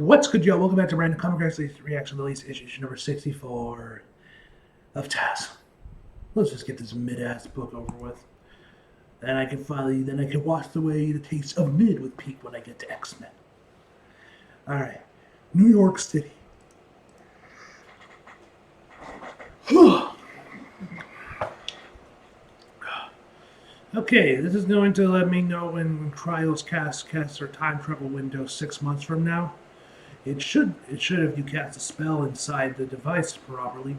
What's good, y'all? Welcome back to Random Comic Reaction Release issue number 64 of Taz. Let's just get this mid-ass book over with. Then I can wash away the taste of mid with Pete when I get to X-Men. Alright. New York City. Okay, this is going to let me know when Cryos casts their time travel window 6 months from now. It should if you cast a spell inside the device properly.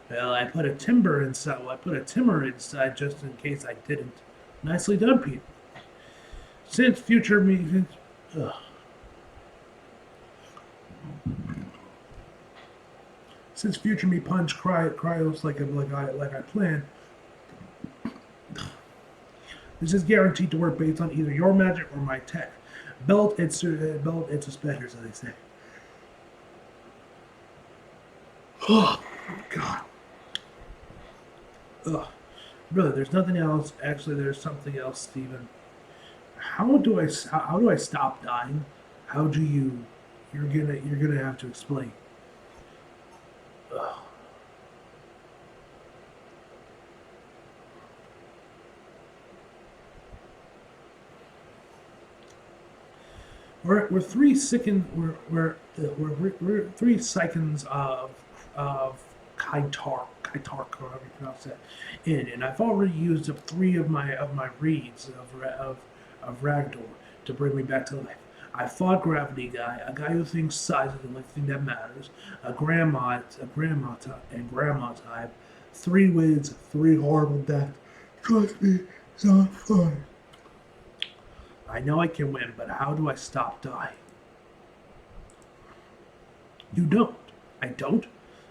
Well, I put a timber inside. Well, I put a timber inside just in case I didn't. Nicely done, Pete. Since future me, since future me punched Cryos like I planned, this is guaranteed to work based on either your magic or my tech. Belt and suspenders, as they say. Oh, God. Ugh. Really, there's nothing else. Actually, there's something else, Steven. How do I stop dying? How do you? You're gonna have to explain. Ugh. We're 3 seconds. We're 3 seconds of Kaitark, or however you pronounce that, and I've already used up 3 of my reeds of Ragdoll to bring me back to life. I fought Gravity Guy, a guy who thinks size is the only thing that matters, a grandma type, 3 wins, 3 horrible deaths. Trust me, it's not fun. I know I can win, but how do I stop dying? You don't. I don't.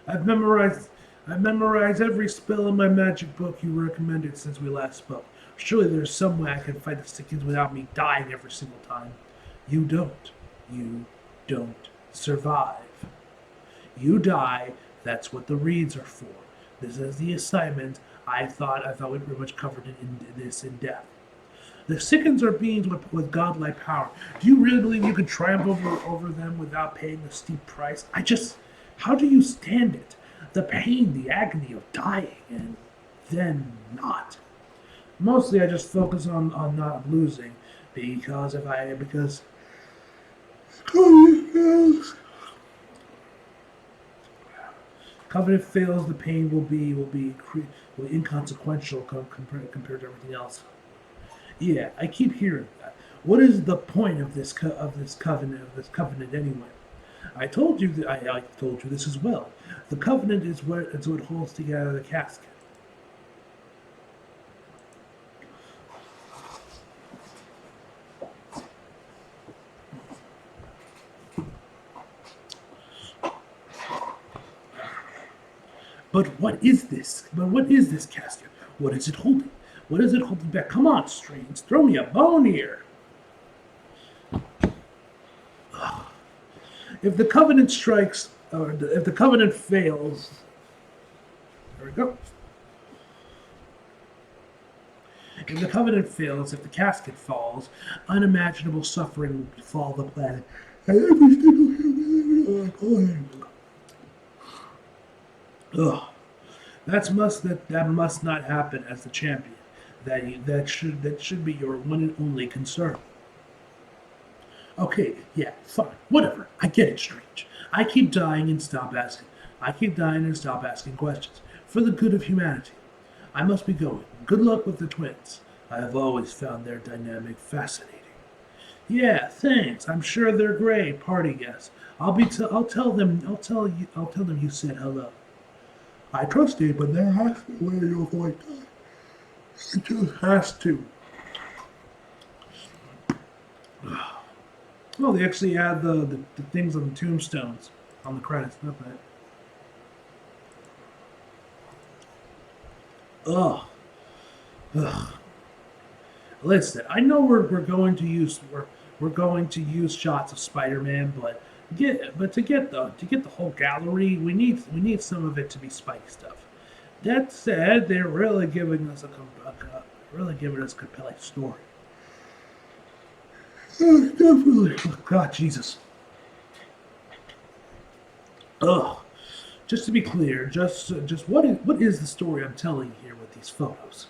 I've memorized every spell in my magic book you recommended since we last spoke. Surely there's some way I can fight the Stickins without me dying every single time. You don't. You don't survive. You die. That's what the reeds are for. This is the assignment. I thought we pretty much covered it in this in depth. The Sickens are beings with godlike power. Do you really believe you can triumph over them without paying a steep price? How do you stand it? The pain, the agony of dying, and then not. Mostly I just focus on not losing, because Covenant fails, the pain will be inconsequential compared to everything else. Yeah, I keep hearing that. What is the point of this covenant anyway? I told you that I told you this as well. The covenant is what holds together the casket. But what is this? Casket? What is it holding? What is it holding back? Come on, Strange. Throw me a bone here. Ugh. If the Covenant strikes, or if the Covenant fails, there we go. If the Covenant fails, if the casket falls, unimaginable suffering will befall the planet. And every single human. Ugh. That must not happen as the champion. That should be your one and only concern. Okay, yeah, fine, whatever. I get it, Strange. I keep dying and stop asking. Questions for the good of humanity. I must be going. Good luck with the twins. I have always found their dynamic fascinating. Yeah, thanks. I'm sure they're great party guests. I'll tell them you said hello. I trust you, but there has to be a way to avoid that. It just has to. Well, they actually add the things on the tombstones on the credits, not that. Ugh. Ugh. Listen, I know we're going to use shots of Spider-Man, but to get the whole gallery, we need some of it to be Spike stuff. That said, they're really giving us a compelling story. Definitely. Oh, God, Jesus. Ugh. Just to be clear, just what is the story I'm telling here with these photos?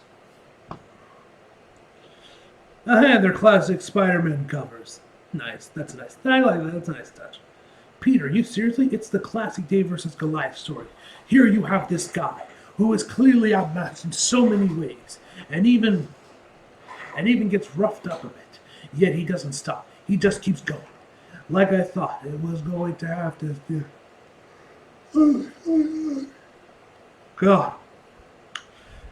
They're classic Spider-Man covers. Nice. That's a nice. I like that. That's a nice touch. Peter, you seriously? It's the classic Dave versus Goliath story. Here you have this guy who is clearly outmatched in so many ways, and even gets roughed up a bit. Yet he doesn't stop. He just keeps going. Like I thought it was going to have to. God,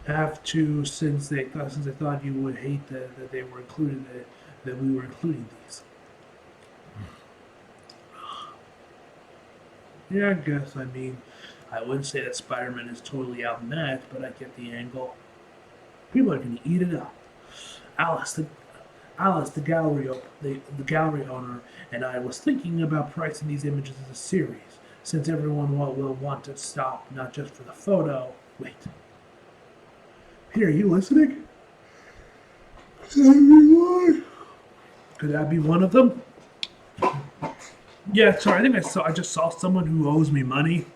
have to since they thought you would hate that they were included that we were including these. Yeah, I guess. I mean, I wouldn't say that Spider-Man is totally outmatched, but I get the angle. People are going to eat it up. Alice, the Alice, the gallery owner, and I was thinking about pricing these images as a series, since everyone will want to stop, not just for the photo. Wait. Peter, are you listening? Everyone. Could that be one of them? Yeah, sorry. I just saw someone who owes me money.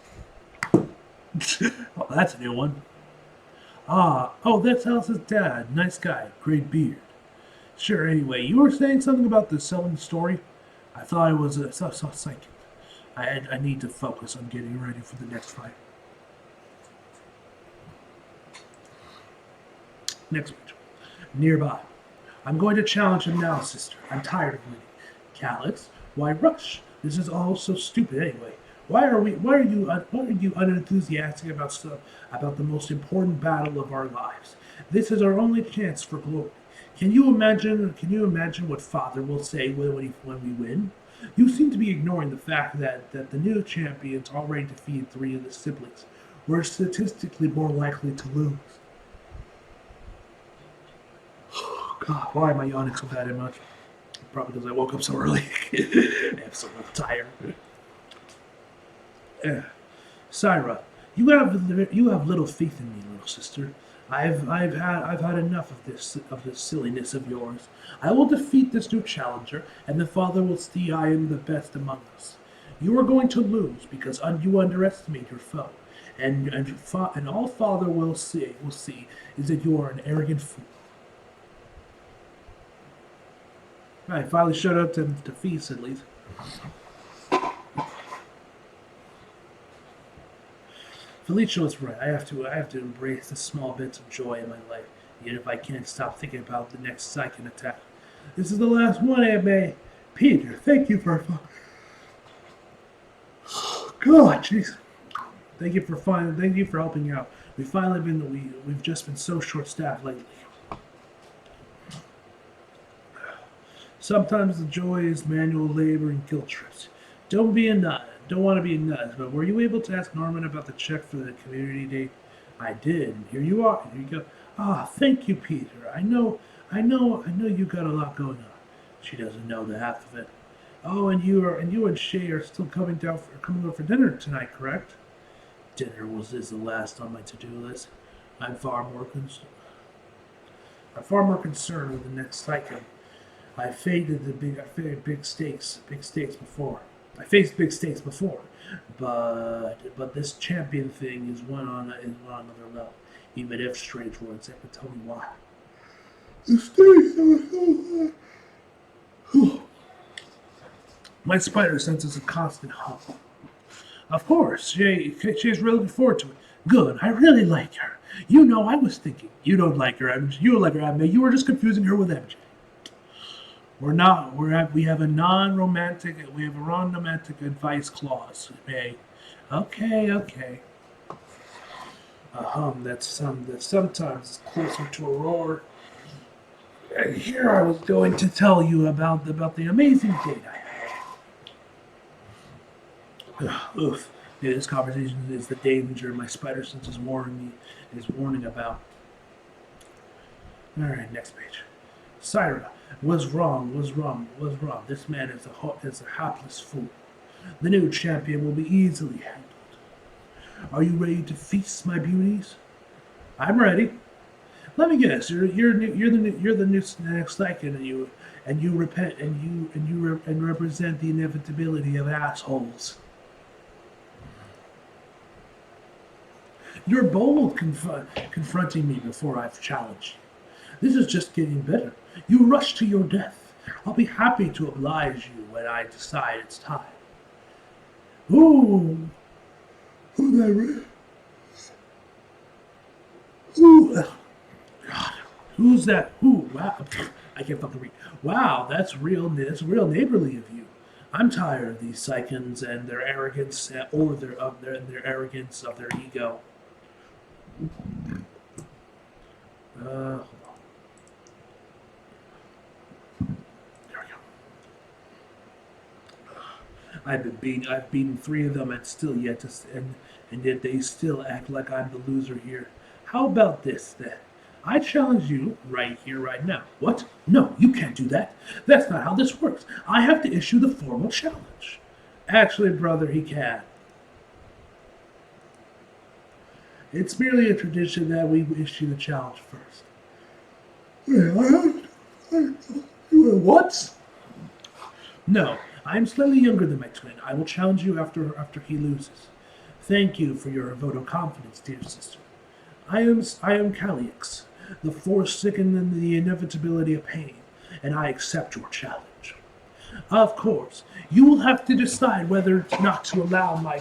Oh, that's a new one. Oh, that's Alice's dad. Nice guy, great beard. Sure. Anyway, you were saying something about the selling story. I thought it was a psychic. I need to focus on getting ready for the next fight. Next week, nearby. I'm going to challenge him now, sister. I'm tired of waiting. Calix, why rush? This is all so stupid anyway. Why are you unenthusiastic about the most important battle of our lives? This is our only chance for glory. Can you imagine what Father will say when we win? You seem to be ignoring the fact that the new champions already defeated three of the siblings. We're statistically more likely to lose. God, why am I yawning so bad much? Probably because I woke up so early. I'm so tired. Syra, you have little faith in me, little sister. I've had enough of this silliness of yours. I will defeat this new challenger, and the Father will see I am the best among us. You are going to lose because you underestimate your foe, and all Father will see is that you are an arrogant fool. I finally showed up to feast at least. Felicia was right. I have to embrace the small bits of joy in my life, even if I can't stop thinking about the next psychic attack. This is the last one, Aunt May. Peter, thank you for. God, jeez. Thank you for helping out. We've just been so short-staffed lately. Sometimes the joy is manual labor and guilt trips. Don't be a nut. Don't want to be a nut. But were you able to ask Norman about the check for the community day? I did. And here you are. Here you go. Thank you, Peter. I know you got a lot going on. She doesn't know the half of it. Oh, and Shay are still coming over for dinner tonight, correct? Is the last on my to-do list. I'm far more concerned. I'm far more concerned with the next cycle. I faced big stakes before. But this champion thing is one on another level. Even if strange words ever tell me why. The stakes are so high. My spider sense is a constant hum. Of course, she's really looking forward to it. Good, I really like her. I was thinking you don't like her. You don't like her, MJ. You were just confusing her with MJ. We're not. We have a non-romantic. We have a non-romantic advice clause. Okay, okay. A hum that's sometimes closer to a roar. And here I was going to tell you about the amazing date I had. Oof. Yeah, this conversation is the danger my spider sense is warning about. All right, next page. Syra, was wrong. This man is a hapless fool. The new champion will be easily handled. Are you ready to feast, my beauties? I'm ready. Let me guess. You're the new next second, and you repent and represent the inevitability of assholes. You're bold confronting me before I've challenged you. This is just getting better. You rush to your death. I'll be happy to oblige you when I decide it's time. Ooh, who that? Ooh, God, who's that? Ooh, wow, I can't fucking read. Wow, that's real. That's real neighborly of you. I'm tired of these psychons and their arrogance, or their arrogance of their ego. Hold on. There we go. I've beaten three of them, and still yet to, and yet they still act like I'm the loser here. How about this then? I challenge you right here, right now. What? No, you can't do that. That's not how this works. I have to issue the formal challenge. Actually, brother, he can. It's merely a tradition that we issue the challenge first. What? No, I am slightly younger than my twin. I will challenge you after he loses. Thank you for your vote of confidence, dear sister. I am Calix, the force sickened in the inevitability of pain, and I accept your challenge. Of course, you will have to decide whether or not to allow my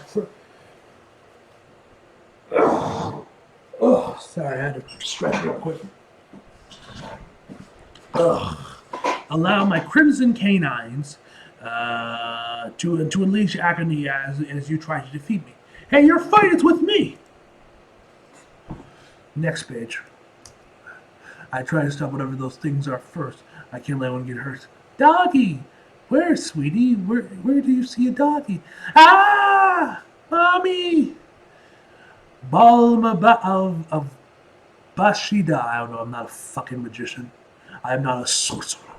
oh, sorry, I had to stretch real quick. Allow my crimson canines to unleash agony as you try to defeat me. Hey, your fight is with me. Next page. I try to stop whatever those things are first. I can't let one get hurt. Doggy! Where, sweetie? Where do you see a doggy? Ah! Mommy! Balm of Bashida. I don't know, I'm not a fucking magician. I am not a sorcerer.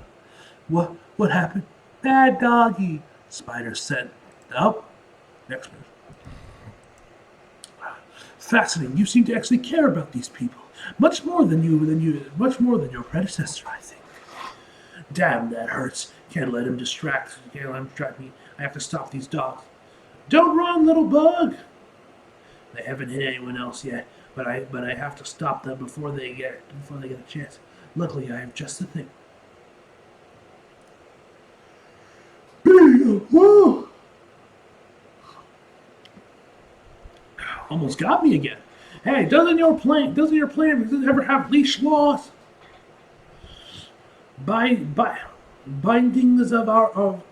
What happened? Bad doggy, Spider said. Oh, next one. Fascinating. You seem to actually care about these people. Much more than your predecessor, I think. Damn, that hurts. Can't let him distract. Can't let him distract me. I have to stop these dogs. Don't run, little bug. They haven't hit anyone else yet, but I have to stop them before they get a chance. Luckily, I have just the thing. Whoa! Almost got me again. Hey, doesn't your plan ever have leash laws? By bindings of our of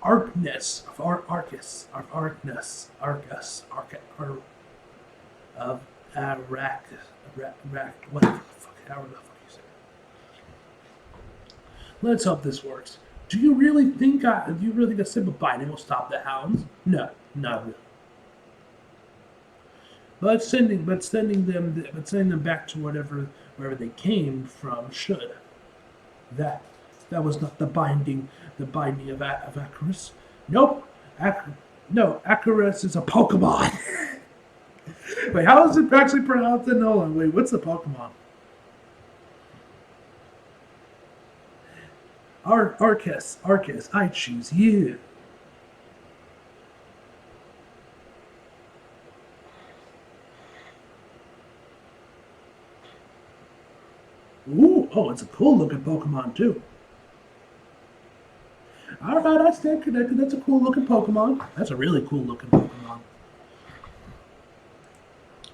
Arcness, of Arak, whatever the fuck, however the fuck you say it. Let's hope this works. Do you really think a simple binding will stop the hounds? No, not really. But sending them back to wherever they came from should. That that was not the binding of Acarus. Nope. No, Acarus is a Pokemon. Wait, how is it actually pronounced in Nolan? Wait, what's the Pokemon? Arcus, I choose you. Ooh, oh, it's a cool looking Pokemon too. Alright, I stand connected. That's a cool looking Pokemon. That's a really cool looking Pokemon.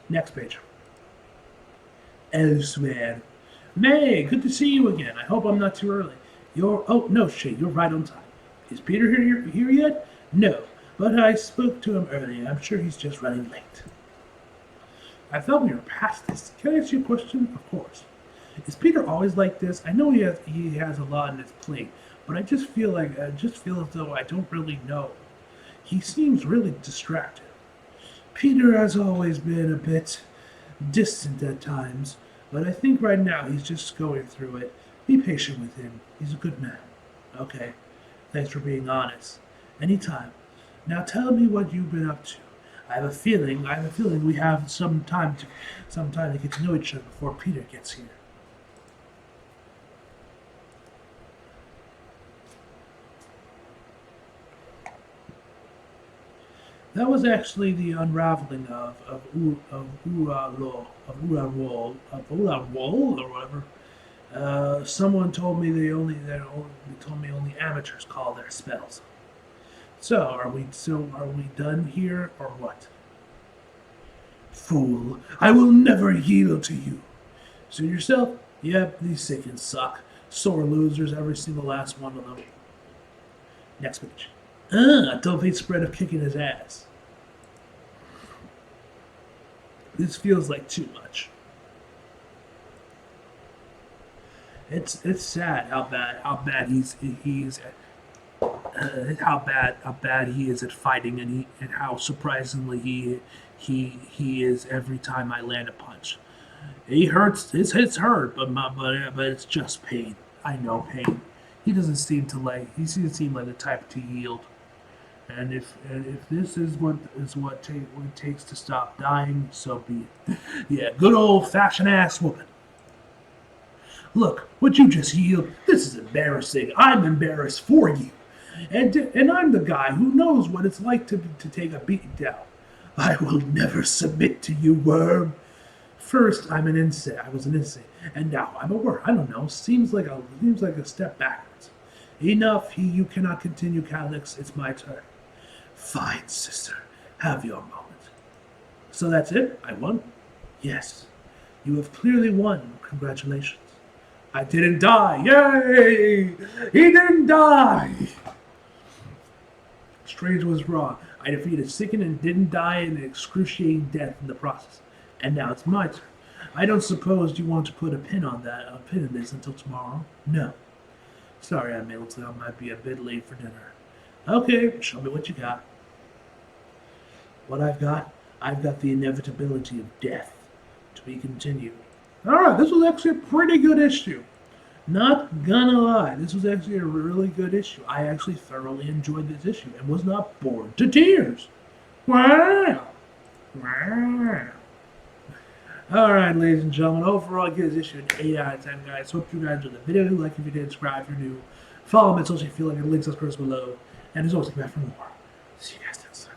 Next page. Elsewhere. May, good to see you again. I hope I'm not too early. Oh no shit, you're right on time. Is Peter here yet? No, but I spoke to him earlier. I'm sure he's just running late. I thought we were past this. Can I ask you a question? Of course. Is Peter always like this? I know he has a lot on his plate, but I just feel as though I don't really know. He seems really distracted. Peter has always been a bit distant at times, but I think right now he's just going through it. Be patient with him. He's a good man. Okay. Thanks for being honest. Anytime. Now tell me what you've been up to. I have a feeling we have some time to get to know each other before Peter gets here. That was actually the unraveling of Urawol or whatever. Someone told me they told me only amateurs call their spells. So are we done here or what? Fool, I will never yield to you. Suit yourself? Yep, these Sickens suck. Sore losers, every single last one of them. Next page. A Dovey spread of kicking his ass. This feels like too much. It's sad how bad how bad he is at fighting, and how surprisingly he is every time I land a punch. He hurts. His hits hurt, but it's just pain. I know pain. He doesn't seem to like. He doesn't seem like the type to yield. And if this is what it takes to stop dying, so be it. Yeah, good old fashioned ass whooping. Look, would you just yield? This is embarrassing. I'm embarrassed for you. And I'm the guy who knows what it's like to take a beating down. I will never submit to you, worm. First, I'm an insect. I was an insect, and now I'm a worm. I don't know. Seems like a step backwards. Enough. You cannot continue, Calyx. It's my turn. Fine, sister. Have your moment. So that's it? I won? Yes. You have clearly won. Congratulations. I didn't die. Yay! He didn't die! Strange was wrong. I defeated Sicken and didn't die an excruciating death in the process. And now it's my turn. I don't suppose you want to put a pin in this until tomorrow? No. Sorry, I might be a bit late for dinner. Okay, show me what you got. What I've got the inevitability of death. To be continued. Alright, this was actually a pretty good issue. Not gonna lie, this was actually a really good issue. I actually thoroughly enjoyed this issue and was not bored to tears. Wow! Wow! Alright, ladies and gentlemen, overall I give this issue an 8 out of 10, guys. Hope you guys enjoyed the video. Like if you did, subscribe if you're new. Follow me on social media, like the links are below. And as always, come back for more. See you guys next time.